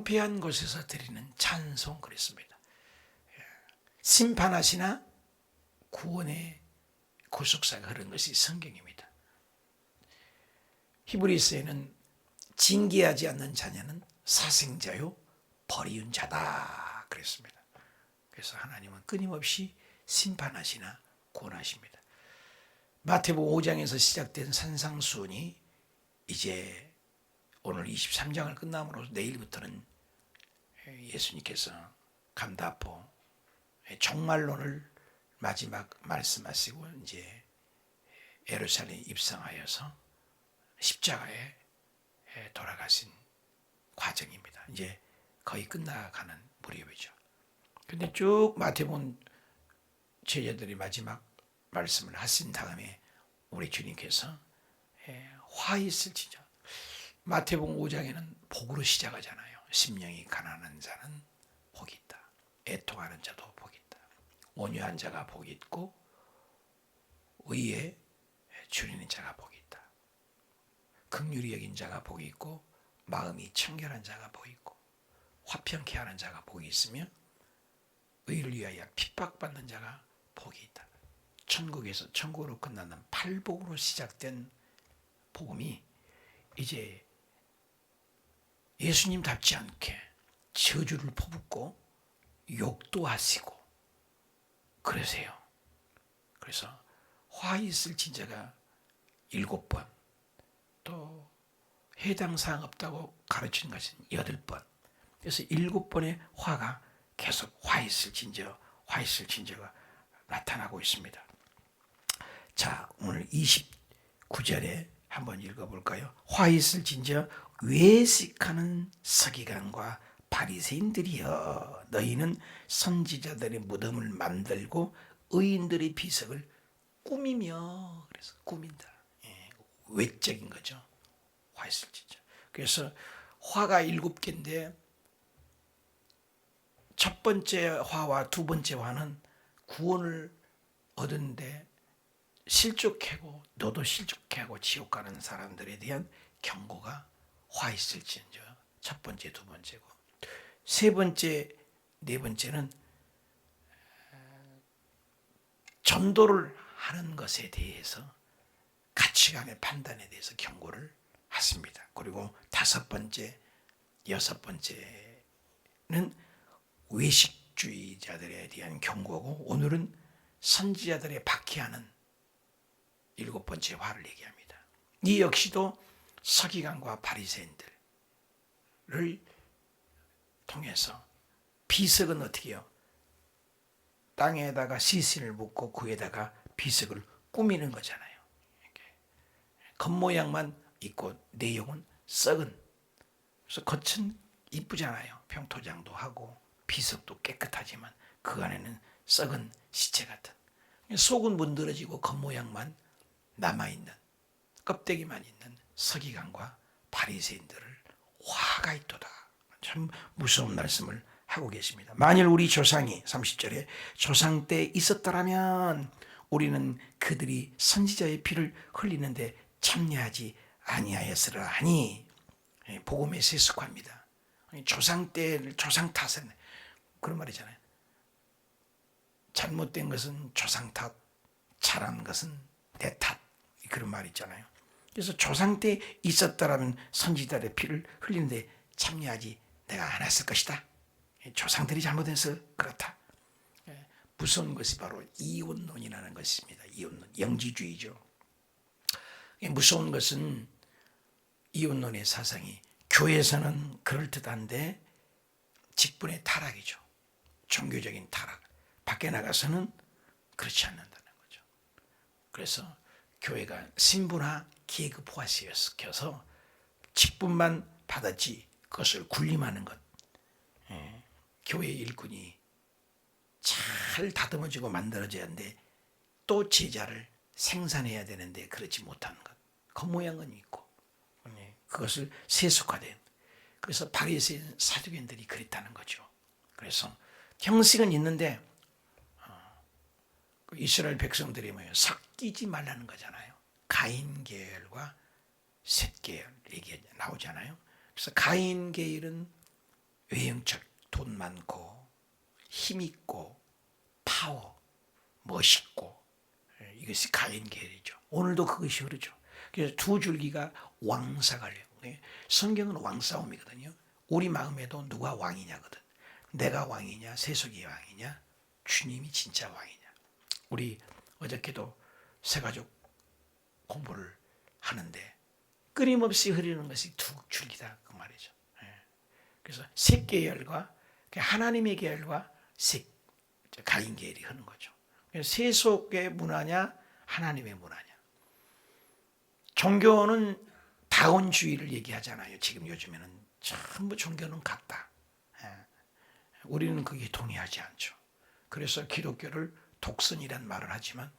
황폐한 곳에서 드리는 찬송 그랬습니다. 심판하시나 구원의 구속사가 흐른 것이 성경입니다. 히브리서에는 징계하지 않는 자녀는 사생자요 버리운 자다 그랬습니다. 그래서 하나님은 끊임없이 심판하시나 구원하십니다. 마태복음 5장에서 시작된 산상수훈이 이제 오늘 23장을 끝남으로 내일부터는 예수님께서 감다포 종말론을 마지막 말씀하시고 이제 예루살렘 입성하여서 십자가에 돌아가신 과정입니다. 이제 거의 끝나가는 무렵이죠. 근데 쭉 마태복음 제자들이 마지막 말씀을 하신 다음에 우리 주님께서 화 있을지자 마태복음 5장에는 복으로 시작하잖아요. 심령이 가난한 자는 복이 있다. 애통하는 자도 복이 있다. 온유한 자가 복이 있고 의에 줄이는 자가 복이 있다. 긍휼히 여긴 자가 복이 있고 마음이 청결한 자가 복이 있고 화평케 하는 자가 복이 있으며 의를 위하여 핍박받는 자가 복이 있다. 천국에서 천국으로 끝나는 팔복으로 시작된 복음이 이제 예수님답지 않게 저주를 퍼붓고 욕도 하시고 그러세요. 그래서 화 있을 진자가 7번, 또 해당 사항 없다고 가르친 것은 8번. 그래서 7번의 화가 계속 화 있을 진저가 나타나고 있습니다. 자, 오늘 29절에 한번 읽어볼까요? 화 있을 진저 외식하는 서기관과 바리새인들이여, 너희는 선지자들의 무덤을 만들고 의인들의 비석을 꾸미며, 그래서 꾸민다. 외적인 거죠. 화 있을 진저. 그래서 화가 7개인데 첫 번째 화와 두 번째 화는 구원을 얻은데 실족하고 너도 실족하고 지옥 가는 사람들에 대한 경고가 화 있을지언정 첫 번째, 두 번째고, 세 번째, 네 번째는 전도를 하는 것에 대해서 가치관의 판단에 대해서 경고를 하십니다. 그리고 다섯 번째, 여섯 번째는 외식주의자들에 대한 경고고, 오늘은 선지자들의 박해하는 7번째 화를 얘기합니다. 이 역시도 서기관과 바리새인들을 통해서 비석은 어떻게 해요? 땅에다가 시신을 묻고 그 위에다가 비석을 꾸미는 거잖아요. 이렇게. 겉모양만 있고 내용은 썩은, 그래서 겉은 이쁘잖아요. 평토장도 하고 비석도 깨끗하지만 그 안에는 썩은 시체 같은, 속은 문드러지고 겉모양만 남아있는, 껍데기만 있는 서기관과 바리새인들을 화가 있도다. 참 무서운 말씀을 하고 계십니다. 만일 우리 조상이 30절에 조상 때 있었더라면 우리는 그들이 선지자의 피를 흘리는데 참여하지 아니하였으라 하니, 복음에 세속화입니다. 조상 때를 조상 탓은 그런 말이잖아요. 잘못된 것은 조상 탓, 잘한 것은 내 탓, 그런 말이 있잖아요. 그래서 조상 때 있었더라면 선지자의 피를 흘리는데 참여하지 내가 않았을 것이다. 조상들이 잘못해서 그렇다. 무서운 것이 바로 이혼론이라는 것입니다. 이혼론, 영지주의죠. 무서운 것은 이혼론의 사상이 교회에서는 그럴듯한데 직분의 타락이죠. 종교적인 타락. 밖에 나가서는 그렇지 않는다는 거죠. 그래서 교회가 신분화 계급화시켜서 직분만 받았지 그것을 군림하는 것. 교회 일꾼이 잘 다듬어지고 만들어져야 하는데 또 제자를 생산해야 되는데 그렇지 못하는 것. 겉모양은 있고 그것을 세속화된, 그래서 바리새인 사두개인들이 그랬다는 거죠. 그래서 형식은 있는데 이스라엘 백성들이 뭐예요? 섞이지 말라는 거잖아요. 가인 계열과 셋 계열 얘기 나오잖아요. 그래서 가인 계열은 외형적 돈 많고 힘 있고 파워 멋있고, 이것이 가인 계열이죠. 오늘도 그것이 흐르죠. 그래서 두 줄기가 왕사가려고. 성경은 왕싸움이거든요. 우리 마음에도 누가 왕이냐거든. 내가 왕이냐 세속이 왕이냐 주님이 진짜 왕이냐. 우리 어저께도 새가족 공부를 하는데 끊임없이 흐르는 것이 두 줄기다 그 말이죠. 그래서 색 계열과 하나님의 계열과 가인 계열이 흐르는 거죠. 세속의 문화냐 하나님의 문화냐. 종교는 다원주의를 얘기하잖아요. 지금 요즘에는 전부 종교는 같다. 우리는 거기에 동의하지 않죠. 그래서 기독교를 독선이란 말을 하지만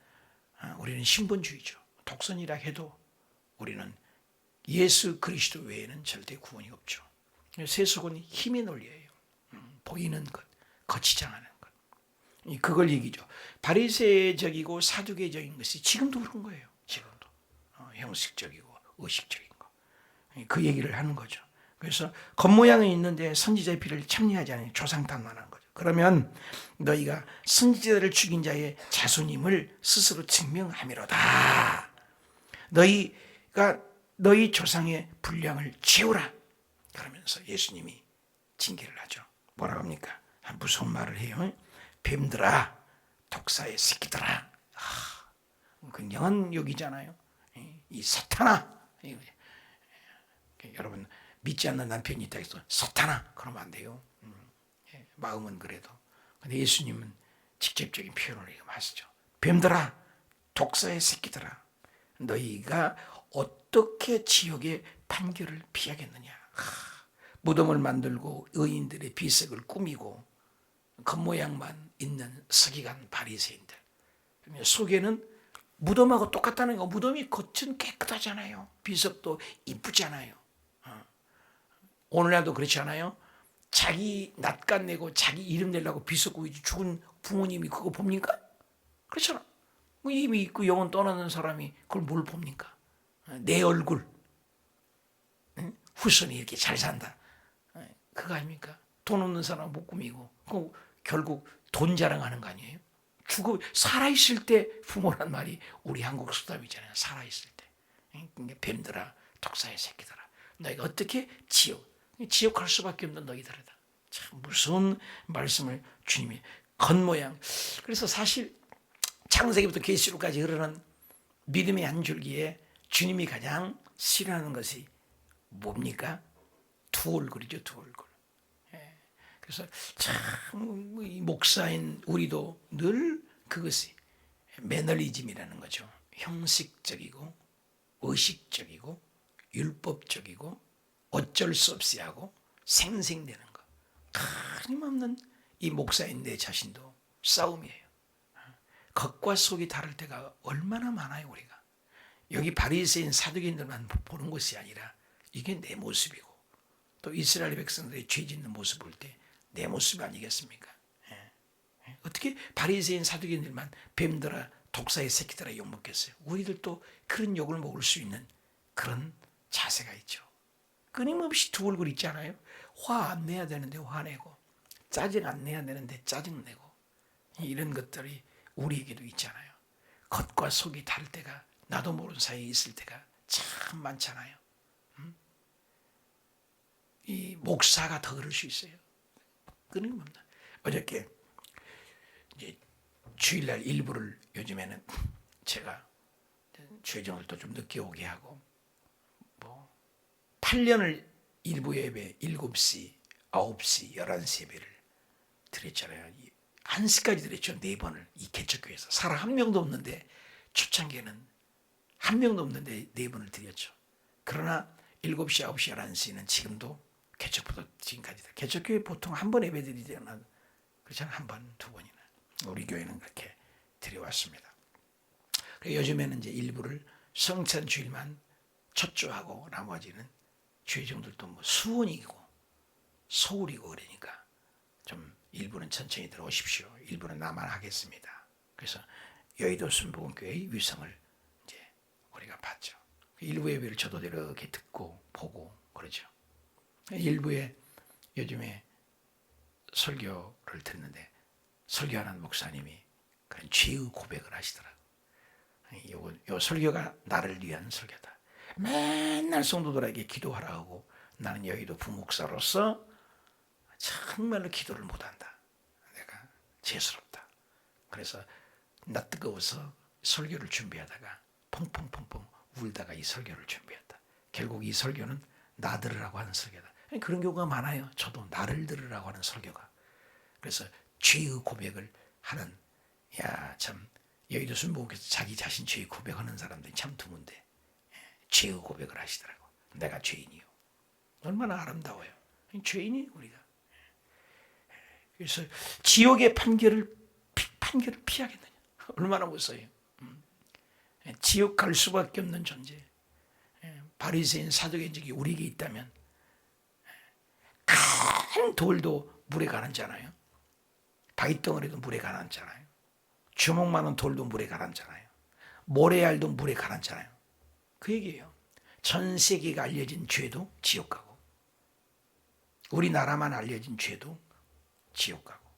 우리는 신본주의죠. 독선이라 해도 우리는 예수 그리스도 외에는 절대 구원이 없죠. 세속은 힘의 논리예요. 보이는 것, 거치장하는 것. 그걸 얘기죠. 바리새적이고 사두개적인 것이 지금도 그런 거예요. 지금도 형식적이고 의식적인 거. 그 얘기를 하는 거죠. 그래서 겉모양은 있는데 선지자의 피를 참여하지 않으니 조상탄만한 거죠. 그러면 너희가 선지자를 죽인 자의 자손임을 스스로 증명함이로다. 너희가 너희 조상의 분량을 채우라. 그러면서 예수님이 징계를 하죠. 뭐라고 합니까? 무서운 말을 해요. 뱀들아, 독사의 새끼들아. 굉장한 욕이잖아요. 이 사탄아. 여러분 믿지 않는 남편이 있다 해서 사탄아 그러면 안 돼요. 마음은 그래도. 근데 예수님은 직접적인 표현을 하시죠. 뱀들아, 독사의 새끼들아, 너희가 어떻게 지옥의 판결을 피하겠느냐. 무덤을 만들고 의인들의 비석을 꾸미고 겉모양만 있는 서기관 바리새인들. 속에는 무덤하고 똑같다는 거. 무덤이 겉은 깨끗하잖아요. 비석도 이쁘잖아요. 오늘날도 그렇지 않아요? 자기 낯간 내고 자기 이름 내려고 비석 꾸이지 죽은 부모님이 그거 봅니까? 그렇잖아. 이미 있고 영혼 떠나는 사람이 그걸 뭘 봅니까? 내 얼굴. 후손이 이렇게 잘 산다. 그거 아닙니까? 돈 없는 사람 못 꾸미고. 결국 돈 자랑하는 거 아니에요? 살아있을 때 부모란 말이 우리 한국 속담이잖아요. 살아있을 때. 그러니까 뱀들아, 독사의 새끼들아. 너희가 어떻게 지옥 갈 수밖에 없는 너희들이다. 참 무서운 말씀을 주님이 겉모양. 그래서 사실 창세기부터 계시록까지 흐르는 믿음의 한 줄기에 주님이 가장 싫어하는 것이 뭡니까? 두 얼굴이죠. 두 얼굴. 그래서 참 목사인 우리도 늘 그것이 매너리즘이라는 거죠. 형식적이고 의식적이고 율법적이고 어쩔 수 없이 하고 생생되는 거. 끊임없는 이 목사인 내 자신도 싸움이에요. 겉과 속이 다를 때가 얼마나 많아요. 우리가 여기 바리새인 사두개인들만 보는 것이 아니라 이게 내 모습이고 또 이스라엘 백성들의 죄 짓는 모습 볼 때 내 모습 아니겠습니까? 어떻게 바리새인 사두개인들만 뱀들아 독사의 새끼들아 욕먹겠어요? 우리들도 그런 욕을 먹을 수 있는 그런 자세가 있죠. 끊임없이 두 얼굴 있잖아요. 화 안 내야 되는데 화내고 짜증 안 내야 되는데 짜증내고 이런 것들이 우리에게도 있잖아요. 겉과 속이 다를 때가 나도 모르는 사이에 있을 때가 참 많잖아요. 이 목사가 더 그럴 수 있어요. 끊임없는. 어저께 이제 주일날 일부를 요즘에는 제가 주의정을 좀 늦게 오게 하고 8년을 일부 예배 7시, 9시, 11시 예배를 드렸잖아요. 1시까지 드렸죠. 4번을 이 개척교회에서. 사람 한 명도 없는데 초창기에는 한 명도 없는데 4번을 드렸죠. 그러나 7시, 9시, 11시는 지금도 개척부터 지금까지 개척교회 보통 한 번 예배 드리잖아요. 그렇잖아요. 한 번, 두 번이나. 우리 교회는 그렇게 드려왔습니다. 요즘에는 이제 일부를 성찬 주일만 첫주하고 나머지는 주의정들도 수원이고 서울이고 그러니까 좀 일부는 천천히 들어오십시오. 일부는 나만 하겠습니다. 그래서 여의도 순복음교회의 위성을 이제 우리가 봤죠. 일부 예배를 저도 이렇게 듣고 보고 그러죠. 일부에 요즘에 설교를 듣는데 설교하는 목사님이 그런 죄의 고백을 하시더라고요. 요 설교가 나를 위한 설교다. 맨날 성도들에게 기도하라 하고 나는 여의도 부목사로서 정말로 기도를 못한다. 내가 죄스럽다. 그래서 나 뜨거워서 설교를 준비하다가 펑펑펑펑 울다가 이 설교를 준비했다. 결국 이 설교는 나 들으라고 하는 설교다. 그런 경우가 많아요. 저도 나를 들으라고 하는 설교가. 그래서 죄의 고백을 하는, 야, 참 여의도 순복음교회에서 자기 자신 죄의 고백하는 사람들이 참 드문데 죄의 고백을 하시더라고. 내가 죄인이요. 얼마나 아름다워요. 죄인이 우리가. 그래서 지옥의 판결을 피하겠느냐. 얼마나 무서워요. 지옥 갈 수밖에 없는 존재. 바리새인 사두개인적이 우리에게 있다면 큰 돌도 물에 가라앉잖아요. 바위덩어리도 물에 가라앉잖아요. 주먹만한 돌도 물에 가라앉잖아요. 모래알도 물에 가라앉잖아요. 그 얘기예요. 전 세계가 알려진 죄도 지옥 가고, 우리나라만 알려진 죄도 지옥 가고,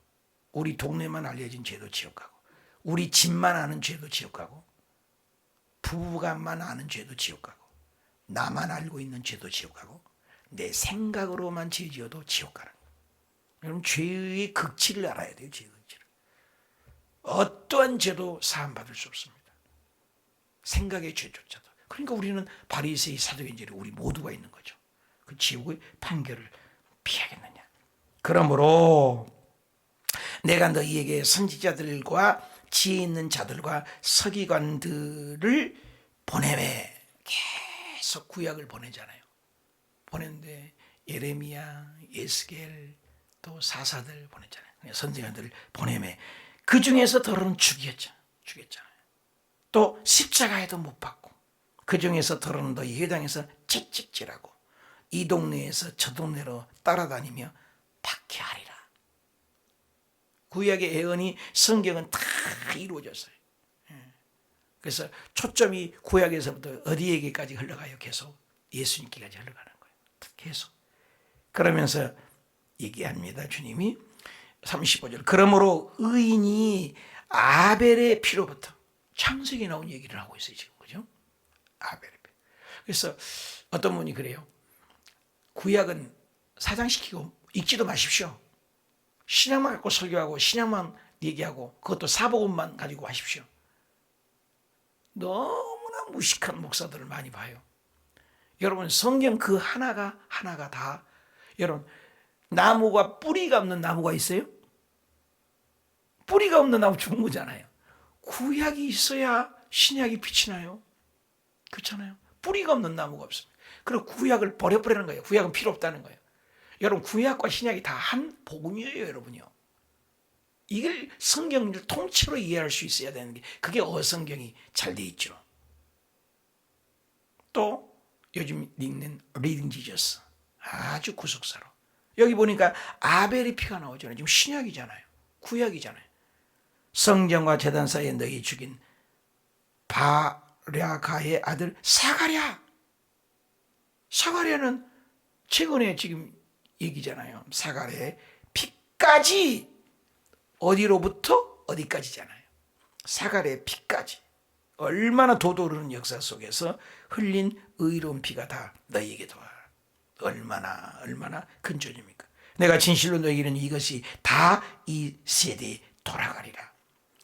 우리 동네만 알려진 죄도 지옥 가고, 우리 집만 아는 죄도 지옥 가고, 부부간만 아는 죄도 지옥 가고, 나만 알고 있는 죄도 지옥 가고, 내 생각으로만 죄 지어도 지옥 가는 거예요. 여러분, 죄의 극치를 알아야 돼요. 죄의 극치를. 어떠한 죄도 사함받을 수 없습니다. 생각의 죄조차도. 그러니까 우리는 바리새인 사두개인들이 우리 모두가 있는 거죠. 그 지옥의 판결을 피하겠느냐. 그러므로 내가 너희에게 선지자들과 지혜 있는 자들과 서기관들을 보내매. 계속 구약을 보내잖아요. 보냈는데 예레미야, 예스겔, 또 사사들 보냈잖아요. 선지자들을 보내매. 그 중에서 더러는 죽였잖아요. 또 십자가에도 못 박고, 그 중에서 더러는 너희 회당에서 채찍질하고 이 동네에서 저 동네로 따라다니며 박해하리라. 구약의 예언이 성경은 다 이루어졌어요. 그래서 초점이 구약에서부터 어디에게까지 흘러가요? 계속 예수님께까지 흘러가는 거예요. 계속. 그러면서 얘기합니다. 주님이 35절. 그러므로 의인이 아벨의 피로부터, 창세기에 나온 얘기를 하고 있어요. 지금. 그죠? 아벨의 피. 그래서 어떤 분이 그래요. 구약은 사장시키고 읽지도 마십시오. 신약만 갖고 설교하고 신약만 얘기하고 그것도 사복음만 가지고 하십시오. 너무나 무식한 목사들을 많이 봐요. 여러분, 성경 그 하나가 다, 여러분, 나무가 뿌리가 없는 나무가 있어요? 뿌리가 없는 나무 죽은 거잖아요. 구약이 있어야 신약이 빛이 나요. 그렇잖아요. 뿌리가 없는 나무가 없습니다. 그리고 구약을 버려버리는 거예요. 구약은 필요 없다는 거예요. 여러분, 구약과 신약이 다 한 복음이에요, 여러분요. 이걸 성경을 통째로 이해할 수 있어야 되는 게, 그게 어성경이 잘 돼 있죠. 또 요즘 읽는 리딩 지저스, 아주 구속사로. 여기 보니까 아벨의 피가 나오잖아요. 지금 신약이잖아요. 구약이잖아요. 성전과 제단 사이에 너희 죽인 바랴가의 아들 사가랴는 최근에 지금 얘기잖아요. 사가랴의 피까지 어디로부터 어디까지잖아요. 사가랴의 피까지. 얼마나 도도르는 역사 속에서 흘린 의로운 피가 다 너희에게 도와. 얼마나 근본입니까? 내가 진실로 너희에게는 이것이 다 이 세대에 돌아가리라.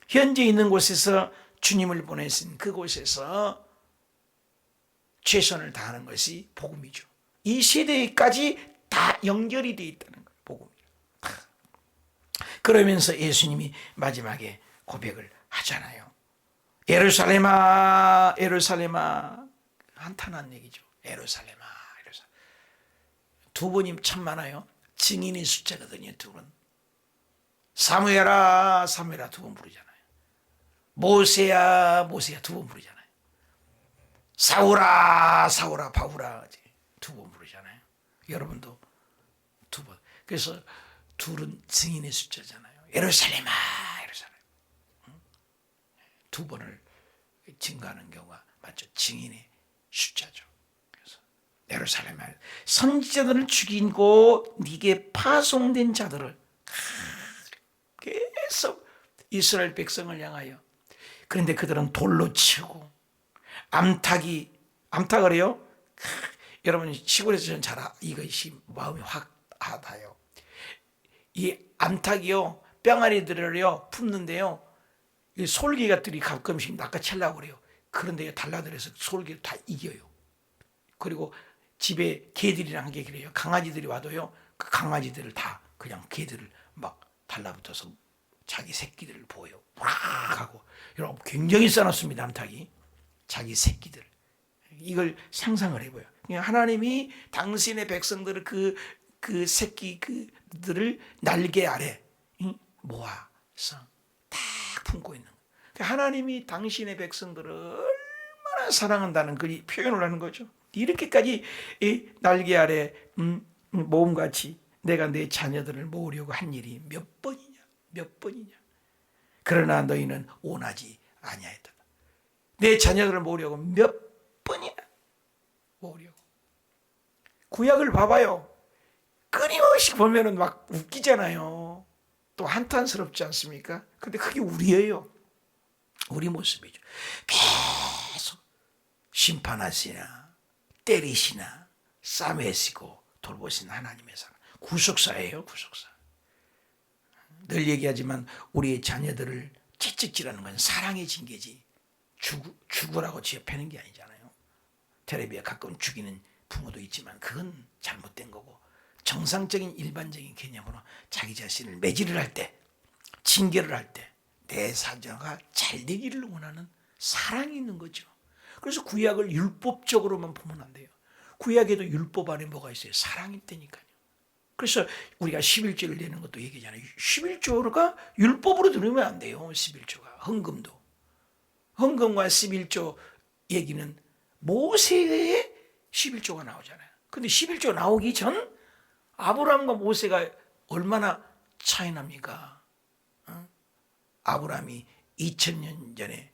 현재 있는 곳에서 주님을 보내신 그곳에서 최선을 다하는 것이 복음이죠. 이 세대까지 다 연결이 되어 있다는 거예요. 복음이라. 그러면서 예수님이 마지막에 고백을 하잖아요. 예루살렘아, 예루살렘아. 한탄한 얘기죠. 예루살렘아. 두 번이 참 많아요. 증인의 숫자거든요. 두 번. 사무엘아, 사무엘아 두 번 부르잖아요. 모세야, 모세야 두 번 부르잖아요. 사울아, 사울아, 바울아 두 번 부르잖아요. 여러분도 두 번. 그래서 둘은 증인의 숫자잖아요. 예루살렘아, 예루살렘. 두 번을 증거하는 경우가 맞죠. 증인의 숫자죠. 예루살렘아, 선지자들을 죽이고 네게 파송된 자들을 계속 이스라엘 백성을 향하여. 그런데 그들은 돌로 치고 암탉을 해요. 여러분 시골에서 저는 잘 이것이 마음이 확 와닿아요. 이 암탉이요 뿅아리들을요 품는데요, 이 솔개가들이 가끔씩 낚아채려고 그래요. 그런데 달라들어서 솔개를 다 이겨요. 그리고 집에 개들이랑 하게 그래요. 강아지들이 와도요, 그 강아지들을 다 그냥 개들을 막 달라붙어서 자기 새끼들을 보여요. 막 하고. 여러분 굉장히 싸놨습니다. 암탉이 자기 새끼들. 이걸 상상을 해봐요. 하나님이 당신의 백성들을 그 새끼 그들을 날개 아래 모아서 딱 품고 있는 거예요. 하나님이 당신의 백성들을 얼마나 사랑한다는 그 표현을 하는 거죠. 이렇게까지 날개 아래 모험같이 내가 내 자녀들을 모으려고 한 일이 몇 번이냐. 그러나 너희는 원하지 아니하였다. 내 자녀들을 모으려고 몇 번이나 모으려고. 구약을 봐봐요. 끊임없이 보면은 막 웃기잖아요. 또 한탄스럽지 않습니까? 근데 그게 우리예요. 우리 모습이죠. 계속 심판하시나 때리시나 싸매시고 돌보신 하나님의 사랑. 구속사예요. 구속사. 늘 얘기하지만 우리의 자녀들을 채찍질하는 건 사랑의 징계지 죽으라고 지어패는 게 아니잖아요. 텔레비에 가끔 죽이는 부모도 있지만 그건 잘못된 거고, 정상적인 일반적인 개념으로 자기 자신을 매질을 할 때, 징계를 할 때 내 자녀가 잘 되기를 원하는 사랑이 있는 거죠. 그래서 구약을 율법적으로만 보면 안 돼요. 구약에도 율법 안에 뭐가 있어요? 사랑이 있다니까요. 그래서 우리가 11조를 내는 것도 얘기잖아요. 11조가 율법으로 들으면 안 돼요. 11조가 헌금과 11조 얘기는 모세의 11조가 나오잖아요. 근데 11조 나오기 전 아브라함과 모세가 얼마나 차이 납니까? 아브라함이 2000년 전에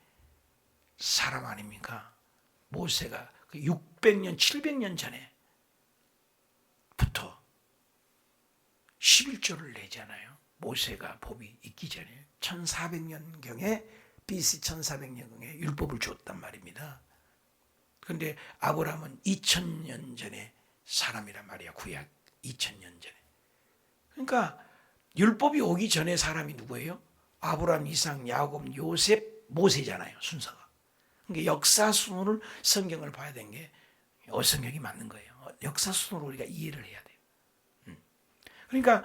사람 아닙니까? 모세가 600년 700년 전에부터 11조를 내잖아요. 모세가 법이 있기 전에 1400년경에 BC 1400년경에 율법을 주었단 말입니다. 그런데 아브라함은 2000년 전에 사람이란 말이야. 구약 2000년 전에. 그러니까 율법이 오기 전에 사람이 누구예요? 아브라함, 이삭, 야곱, 요셉, 모세잖아요. 순서가. 그러니까 역사순으로 성경을 봐야 되는 게 성경이 맞는 거예요. 역사순으로 우리가 이해를 해야 돼요. 그러니까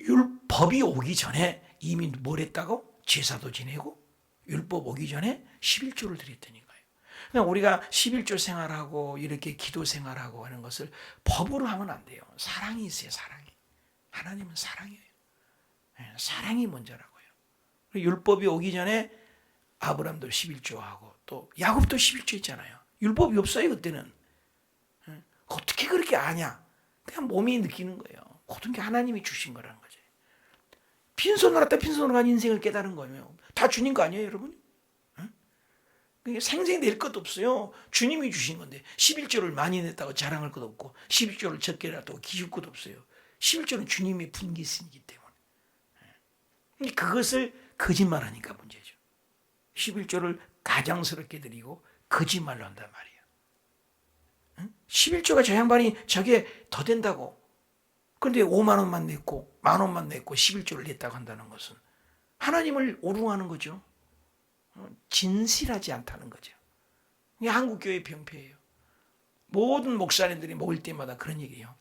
율법이 오기 전에 이미 뭘 했다고? 제사도 지내고 율법 오기 전에 11조를 드렸다니까요. 그러니까 우리가 11조 생활하고 이렇게 기도 생활하고 하는 것을 법으로 하면 안 돼요. 사랑이 있어요. 사랑이. 하나님은 사랑이에요. 사랑이 먼저라고요. 율법이 오기 전에 아브람도 11조 하고 또 야곱도 11조 했잖아요. 율법이 없어요. 그때는. 어떻게 그렇게 아냐? 그냥 몸이 느끼는 거예요. 모든 게 하나님이 주신 거라는 거죠. 빈손으로 왔다 빈손으로 간 인생을 깨달은 거예요. 다 주님 거 아니에요, 여러분? 생생낼 것도 없어요. 주님이 주신 건데 11조를 많이 냈다고 자랑할 것도 없고 11조를 적게 냈다고 기죽을 것도 없어요. 11조는 주님의 분깃이기 때문에. 그것을 거짓말하니까 문제죠. 11조를 가장스럽게 드리고 거짓말로 한단 말이에요. 11조가 저 양반이 저게 더 된다고. 그런데 5만 원만 냈고 1만 원만 냈고 11조를 냈다고 한다는 것은 하나님을 오lum하는 거죠. 진실하지 않다는 거죠. 이게 한국교회 병폐예요. 모든 목사님들이 모일 때마다 그런 얘기예요.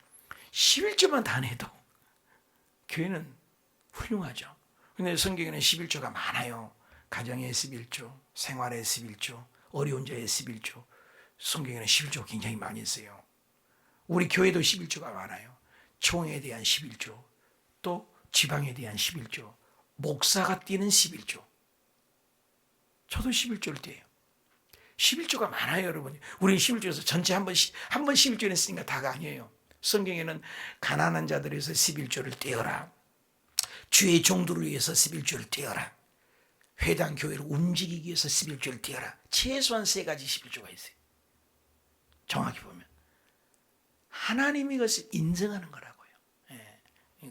11조만 다 내도 교회는 훌륭하죠. 근데 성경에는 11조가 많아요. 가정의 11조, 생활의 11조, 어려운 자의 11조. 성경에는 11조 굉장히 많이 있어요. 우리 교회도 11조가 많아요. 총회에 대한 11조, 또 지방에 대한 11조, 목사가 띄는 11조. 저도 11조를 떼요. 11조가 많아요, 여러분. 우리는 11조에서 전체 한 번 11조를 했으니까 다가 아니에요. 성경에는 가난한 자들에서 11조를 떼어라. 주의 종들을 위해서 11조를 떼어라. 회당 교회를 움직이기 위해서 11조를 떼어라. 최소한 3가지 11조가 있어요. 정확히 보면. 하나님이 그것을 인정하는 거라고요.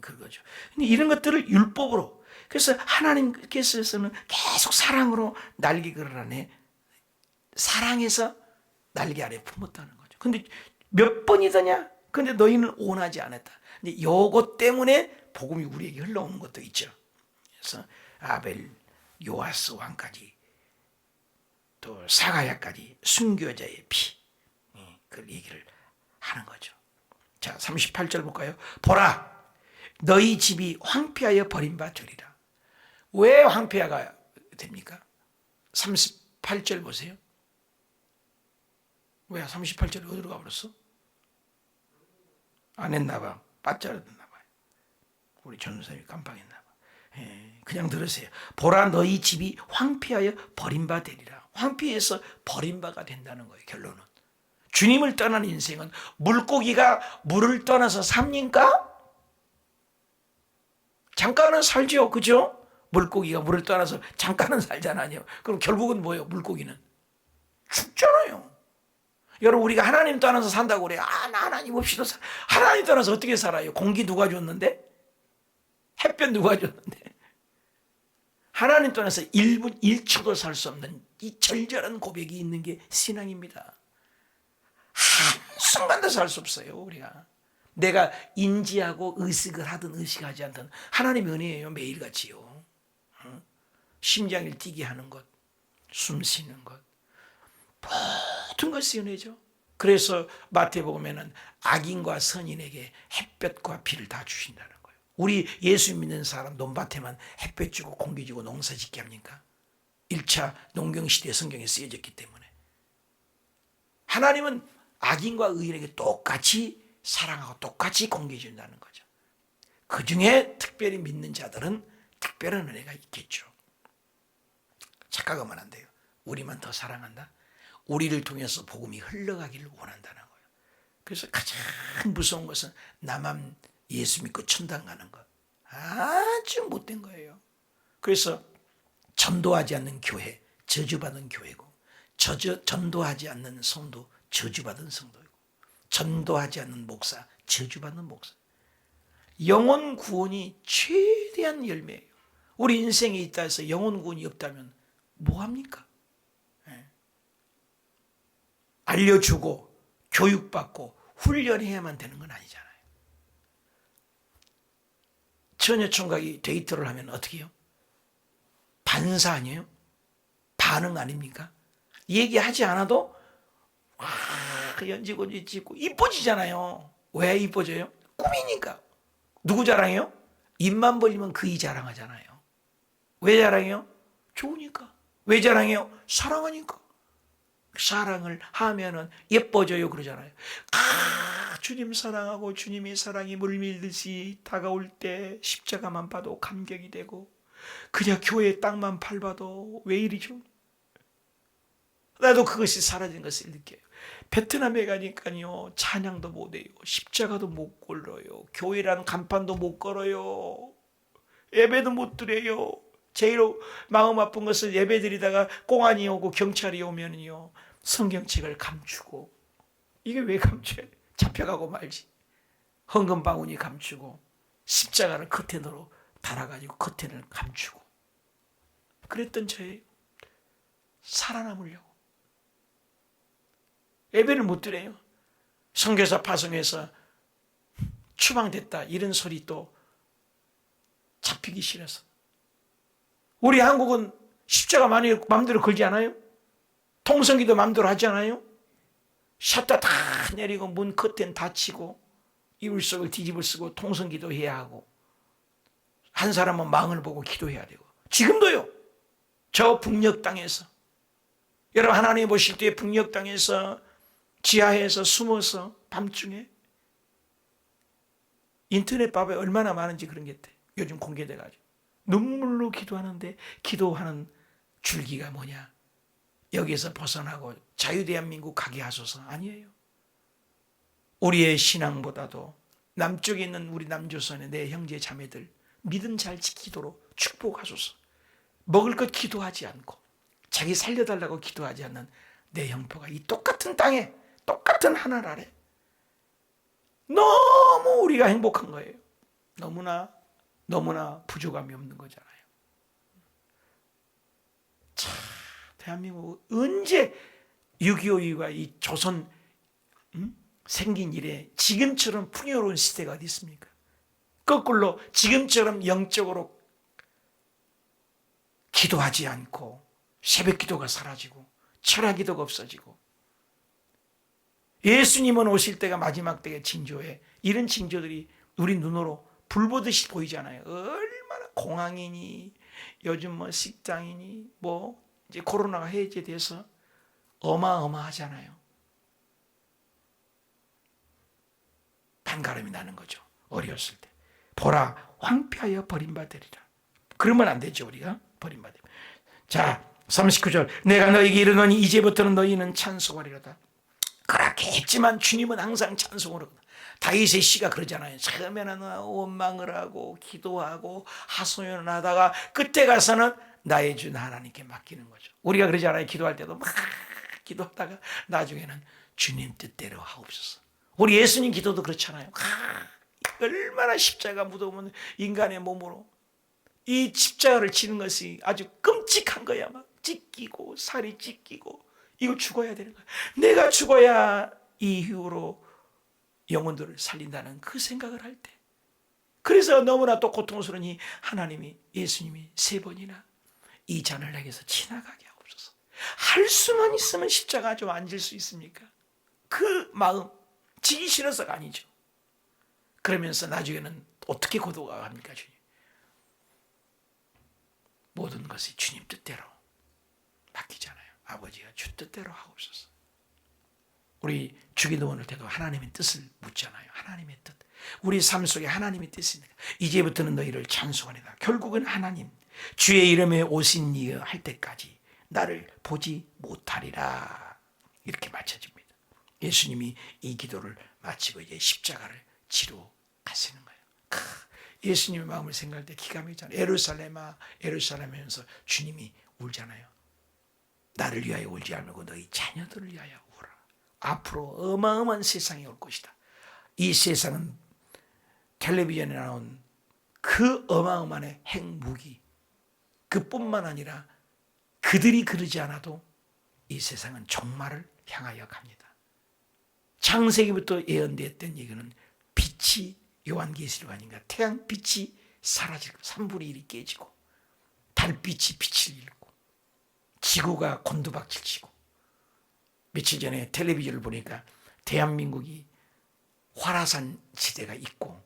그거죠. 근데 이런 것들을 율법으로, 그래서 하나님께서는 계속 사랑으로 날개 그늘 사랑해서 날개 아래 품었다는 거죠. 근데 몇 번이더냐? 근데 너희는 원하지 않았다. 근데 요것 때문에 복음이 우리에게 흘러오는 것도 있죠. 그래서 아벨, 요아스 왕까지 또 사가야까지 순교자의 피, 그 얘기를 하는 거죠. 자, 38절 볼까요? 보라, 너희 집이 황폐하여 버림받으리라. 왜 황폐화가 됩니까? 38절 보세요. 왜 38절이 어디로 가버렸어? 안 했나 봐. 빠짜렸나 봐. 우리 전도사님이 깜빡했나 봐. 그냥 들으세요. 보라, 너희 집이 황폐하여 버림받으리라. 황폐해서 버림바가 된다는 거예요. 결론은. 주님을 떠난 인생은 물고기가 물을 떠나서 삽니까? 잠깐은 살죠. 그죠? 물고기가 물을 떠나서 잠깐은 살잖아요. 그럼 결국은 뭐예요? 물고기는 죽잖아요. 여러분, 우리가 하나님 떠나서 산다고 그래요. 나 하나님 없이도 하나님 떠나서 어떻게 살아요? 공기 누가 줬는데? 햇볕 누가 줬는데? 하나님 떠나서 1분 1초도 살 수 없는 이 절절한 고백이 있는 게 신앙입니다. 한순간도 살 수 없어요. 우리가 내가 인지하고 의식을 하든 의식하지 않든 하나님의 은혜예요. 매일같이요. 심장을 뛰게 하는 것, 숨 쉬는 것, 모든 것이 은혜죠. 그래서 마태복음에는 악인과 선인에게 햇볕과 비를 다 주신다는 거예요. 우리 예수 믿는 사람 논밭에만 햇볕 주고 공기 주고 농사 짓게 합니까? 1차 농경시대의 성경에 쓰여졌기 때문에. 하나님은 악인과 의인에게 똑같이 사랑하고 똑같이 공기 준다는 거죠. 그 중에 특별히 믿는 자들은 특별한 은혜가 있겠죠. 착각하면 안 돼요. 우리만 더 사랑한다? 우리를 통해서 복음이 흘러가기를 원한다는 거예요. 그래서 가장 무서운 것은 나만 예수 믿고 천당 가는 것. 아주 못된 거예요. 그래서 전도하지 않는 교회, 저주받은 교회고, 전도하지 않는 성도, 저주받은 성도이고, 전도하지 않는 목사, 저주받는 목사. 영혼 구원이 최대한 열매예요. 우리 인생에 있다 해서 영혼 구원이 없다면 뭐합니까? 알려주고 교육받고 훈련해야만 되는 건 아니잖아요. 처녀총각이 데이트를 하면 어떻게 해요? 반사 아니에요? 반응 아닙니까? 얘기하지 않아도 연지고지 찍고 이뻐지잖아요. 왜 이뻐져요? 꿈이니까. 누구 자랑해요? 입만 벌리면 그이 자랑하잖아요. 왜 자랑해요? 좋으니까. 왜 자랑해요? 사랑하니까. 사랑을 하면은 예뻐져요 그러잖아요. 주님 사랑하고 주님의 사랑이 물밀듯이 다가올 때 십자가만 봐도 감격이 되고 그냥 교회 땅만 밟아도 왜 이리죠? 나도 그것이 사라진 것을 느껴요. 베트남에 가니까요, 찬양도 못해요. 십자가도 못 걸어요. 교회라는 간판도 못 걸어요. 예배도 못 드려요. 제일 마음 아픈 것은 예배 드리다가 공안이 오고 경찰이 오면요, 성경책을 감추고, 이게 왜 감춰요? 잡혀가고 말지. 헌금 바구니 감추고 십자가를 커튼으로 달아가지고 커튼을 감추고 그랬던 저예요. 살아남으려고. 예배를 못 드려요. 선교사 파송해서 추방됐다 이런 소리 또 잡히기 싫어서. 우리 한국은 십자가 많이 마음대로 걸지 않아요? 통성기도 마음대로 하지 않아요? 샷다 다 내리고 문 커튼 닫히고 이불 속을 뒤집어 쓰고 통성기도 해야 하고 한 사람은 망을 보고 기도해야 되고. 지금도요. 저 북녘 땅에서, 여러분 하나님 보실 때 북녘 땅에서 지하에서 숨어서 밤중에 인터넷 밥에 얼마나 많은지 그런 게 요즘 공개돼가지고 눈물로 기도하는데, 기도하는 줄기가 뭐냐? 여기에서 벗어나고 자유대한민국 가게 하소서. 아니에요. 우리의 신앙보다도 남쪽에 있는 우리 남조선의 내 형제 자매들 믿음 잘 지키도록 축복하소서. 먹을 것 기도하지 않고 자기 살려달라고 기도하지 않는 내 형포가 이 똑같은 땅에, 똑같은 하늘 아래 너무 우리가 행복한 거예요. 너무나 부족함이 없는 거잖아요. 참, 대한민국 언제 6.25 이후가 이 조선 생긴 이래 지금처럼 풍요로운 시대가 어디 있습니까? 거꾸로 지금처럼 영적으로 기도하지 않고 새벽 기도가 사라지고 철학 기도가 없어지고, 예수님은 오실 때가 마지막 때의 징조에 이런 징조들이 우리 눈으로 불보듯이 보이잖아요. 얼마나 공항이니 요즘 뭐 식당이니 뭐 이제 코로나가 해제돼서 어마어마하잖아요. 반가름이 나는 거죠. 어려웠을 때 보라 황폐하여 버림받으리라. 그러면 안 되죠. 우리가 버림받으면. 자 39절, 내가 너에게 이르노니 이제부터는 너희는 찬송하리로다. 그렇게 했지만 주님은 항상 찬송을 하거든. 다윗의 시가 그러잖아요. 처음에는 원망을 하고 기도하고 하소연을 하다가 끝에 가서는 나의 주 하나님께 맡기는 거죠. 우리가 그러잖아요. 기도할 때도 막 기도하다가 나중에는 주님 뜻대로 하옵소서. 우리 예수님 기도도 그렇잖아요. 얼마나 십자가 무더우면 인간의 몸으로 이 십자가를 지는 것이 아주 끔찍한 거야. 막 찢기고 살이 찢기고 이거 죽어야 되는 거야. 내가 죽어야 이후로 영혼들을 살린다는 그 생각을 할 때, 그래서 너무나 또 고통스러우니 하나님이 예수님이 3번이나 이 잔을 내게서 지나가게 하옵소서. 할 수만 있으면 십자가 좀 앉을 수 있습니까? 그 마음 지기 싫어서가 아니죠. 그러면서 나중에는 어떻게 고도가 합니까? 주님, 모든 것이 주님 뜻대로 맡기잖아요. 아버지가 주 뜻대로 하옵소서. 우리 주기도원을 때도 하나님의 뜻을 묻잖아요. 하나님의 뜻. 우리 삶 속에 하나님의 뜻이 있는, 이제부터는 너희를 찬송하리라. 결국은 하나님, 주의 이름에 오신 이여 할 때까지 나를 보지 못하리라. 이렇게 맞춰집니다. 예수님이 이 기도를 마치고 이제 십자가를 지러 가시는 거예요. 예수님의 마음을 생각할 때 기가 막히잖아요. 에루살렘아 에루살렘 하면서 주님이 울잖아요. 나를 위하여 울지 말고 너희 자녀들을 위하여 울어라. 앞으로 어마어마한 세상이 올 것이다. 이 세상은 텔레비전에 나온 그 어마어마한 핵무기, 그뿐만 아니라 그들이 그러지 않아도 이 세상은 종말을 향하여 갑니다. 창세기부터 예언되었던 얘기는 빛이, 요한계시록아닌가, 태양빛이 사라지고 3분의 1이 깨지고 달빛이 빛을 잃고 지구가 곤두박질 치고, 며칠 전에 텔레비전을 보니까 대한민국이 화라산 지대가 있고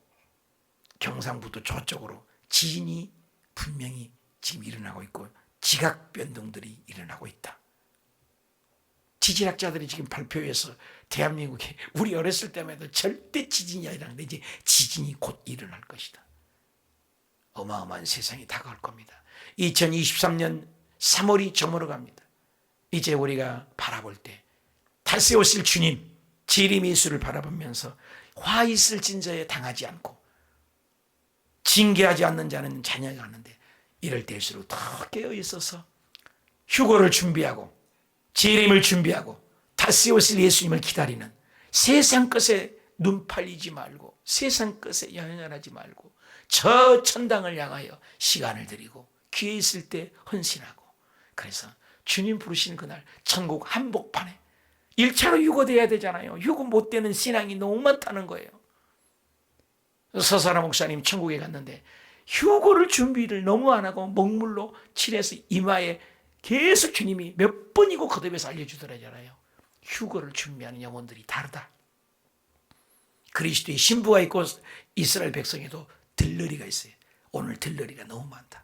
경상북도 저쪽으로 지진이 분명히 지금 일어나고 있고 지각 변동들이 일어나고 있다. 지질학자들이 지금 발표해서 대한민국이 우리 어렸을 때만 해도 절대 지진이 아니라는데 이제 지진이 곧 일어날 것이다. 어마어마한 세상이 다가올 겁니다. 2023년 3월이 저물어 갑니다. 이제 우리가 바라볼 때 다시 오실 주님 재림 예수를 바라보면서 화 있을 진저에 당하지 않고 징계하지 않는 자는 자녀가 하는데, 이럴 때일수록 더 깨어 있어서 휴거를 준비하고 재림을 준비하고 다시 오실 예수님을 기다리는, 세상 것에 눈 팔리지 말고 세상 것에 연연하지 말고 저 천당을 향하여 시간을 들이고 기회 있을 때 헌신하고, 그래서 주님 부르시는 그날 천국 한복판에 1차로 휴거돼야 되잖아요. 휴거 못 되는 신앙이 너무 많다는 거예요. 서사라 목사님 천국에 갔는데 휴거를 준비를 너무 안 하고 먹물로 칠해서 이마에 계속 주님이 몇 번이고 거듭해서 알려주더라잖아요. 휴거를 준비하는 영혼들이 다르다. 그리스도의 신부가 있고 이스라엘 백성에도 들러리가 있어요. 오늘 들러리가 너무 많다.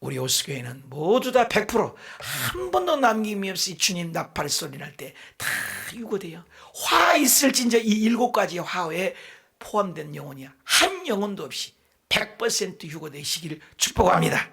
우리 오스교회는 모두 다 100%한 번도 남김이 없이 주님 나팔 소리 날 때 다 유고돼요. 화 있을진저 이 7가지 화에 포함된 영혼이 한 영혼도 없이 100% 유고되시기를 축복합니다.